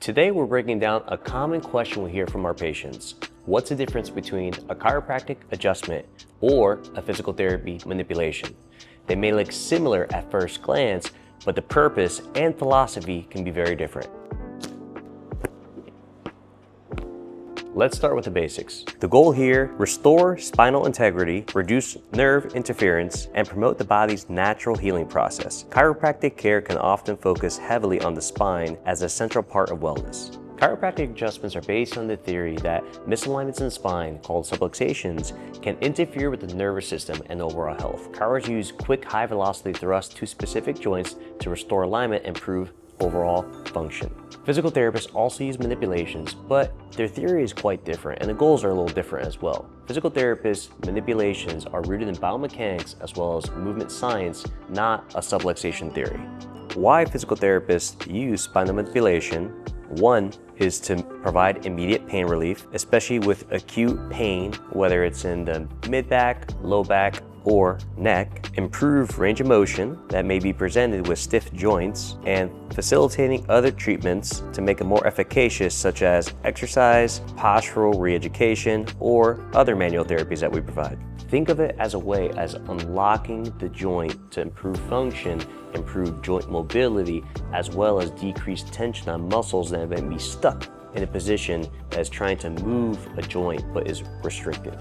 Today we're breaking down a common question we hear from our patients. What's the difference between a chiropractic adjustment or a physical therapy manipulation? They may look similar at first glance, but the purpose and philosophy can be very different. Let's start with the basics. The goal here, restore spinal integrity, reduce nerve interference, and promote the body's natural healing process. Chiropractic care can often focus heavily on the spine as a central part of wellness. Chiropractic adjustments are based on the theory that misalignments in the spine, called subluxations, can interfere with the nervous system and overall health. Chiros use quick, high-velocity thrusts to specific joints to restore alignment and improve overall function. Physical therapists also use manipulations, but their theory is quite different and the goals are a little different as well. Physical therapists' manipulations are rooted in biomechanics as well as movement science, not a subluxation theory. Why physical therapists use spinal manipulation? One is to provide immediate pain relief, especially with acute pain, whether it's in the mid-back, low back, or neck, improve range of motion that may be presented with stiff joints, and facilitating other treatments to make it more efficacious, such as exercise, postural re-education, or other manual therapies that we provide. Think of it as a way as unlocking the joint to improve function, improve joint mobility, as well as decrease tension on muscles that may be stuck in a position that is trying to move a joint but is restricted.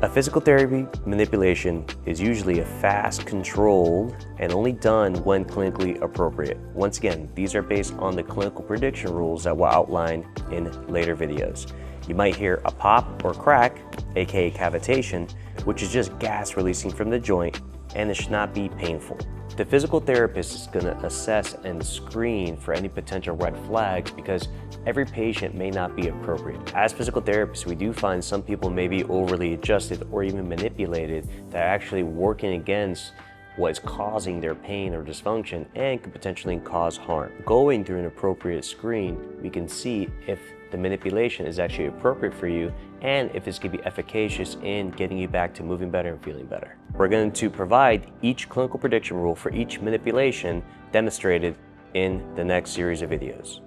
A physical therapy manipulation is usually a fast, controlled, and only done when clinically appropriate. Once again, these are based on the clinical prediction rules that we'll outline in later videos. You might hear a pop or crack, aka cavitation, which is just gas releasing from the joint, and it should not be painful. The physical therapist is going to assess and screen for any potential red flags because every patient may not be appropriate. As physical therapists, we do find some people may be overly adjusted or even manipulated that are actually working against what is causing their pain or dysfunction and could potentially cause harm. Going through an appropriate screen, we can see if the manipulation is actually appropriate for you and if it's going to be efficacious in getting you back to moving better and feeling better. We're going to provide each clinical prediction rule for each manipulation demonstrated in the next series of videos.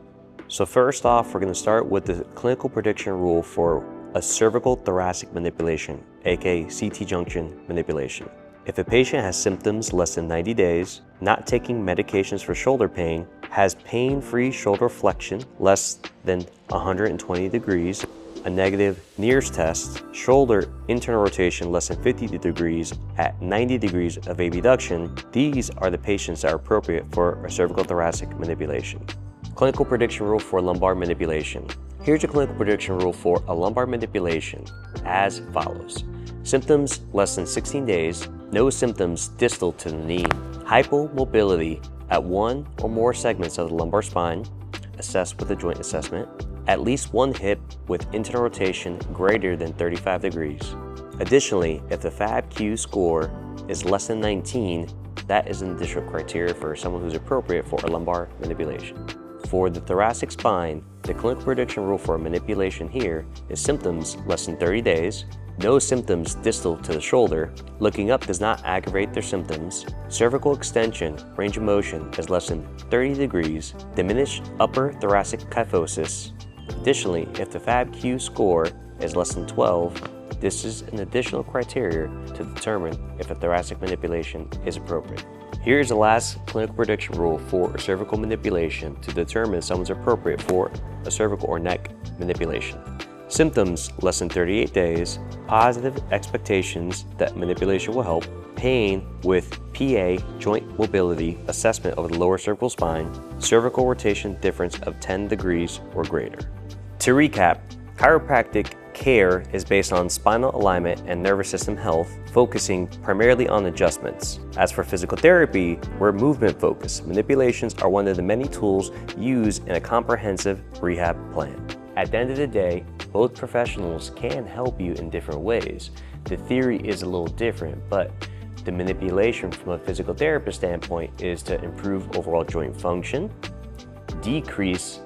So first off, we're going to start with the clinical prediction rule for a cervical thoracic manipulation, aka CT junction manipulation. If a patient has symptoms less than 90 days, not taking medications for shoulder pain, has pain-free shoulder flexion less than 120 degrees, a negative NIRS test, shoulder internal rotation less than 50 degrees at 90 degrees of abduction, these are the patients that are appropriate for a cervical thoracic manipulation. Clinical prediction rule for lumbar manipulation. Here's a clinical prediction rule for a lumbar manipulation as follows. Symptoms less than 16 days, no symptoms distal to the knee, hypomobility at one or more segments of the lumbar spine, assessed with a joint assessment, at least one hip with internal rotation greater than 35 degrees. Additionally, if the FAB-Q score is less than 19, that is an additional criteria for someone who's appropriate for a lumbar manipulation. For the thoracic spine, the clinical prediction rule for a manipulation here is symptoms less than 30 days, no symptoms distal to the shoulder, looking up does not aggravate their symptoms, cervical extension, range of motion is less than 30 degrees, diminished upper thoracic kyphosis. Additionally, if the FAB-Q score is less than 12, this is an additional criteria to determine if a thoracic manipulation is appropriate. Here is the last clinical prediction rule for a cervical manipulation to determine if someone's appropriate for a cervical or neck manipulation. Symptoms less than 38 days, positive expectations that manipulation will help, pain with PA joint mobility assessment of the lower cervical spine, cervical rotation difference of 10 degrees or greater. To recap, chiropractic care is based on spinal alignment and nervous system health, focusing primarily on adjustments. As for physical therapy, we're movement focused. Manipulations are one of the many tools used in a comprehensive rehab plan. At the end of the day, both professionals can help you in different ways. The theory is a little different, but the manipulation from a physical therapist standpoint is to improve overall joint function, decrease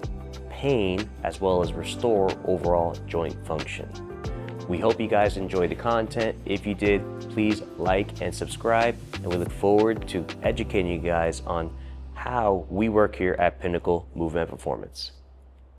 pain, as well as restore overall joint function. We hope you guys enjoyed the content. If you did, please like and subscribe, and we look forward to educating you guys on how we work here at Pinnacle Movement Performance.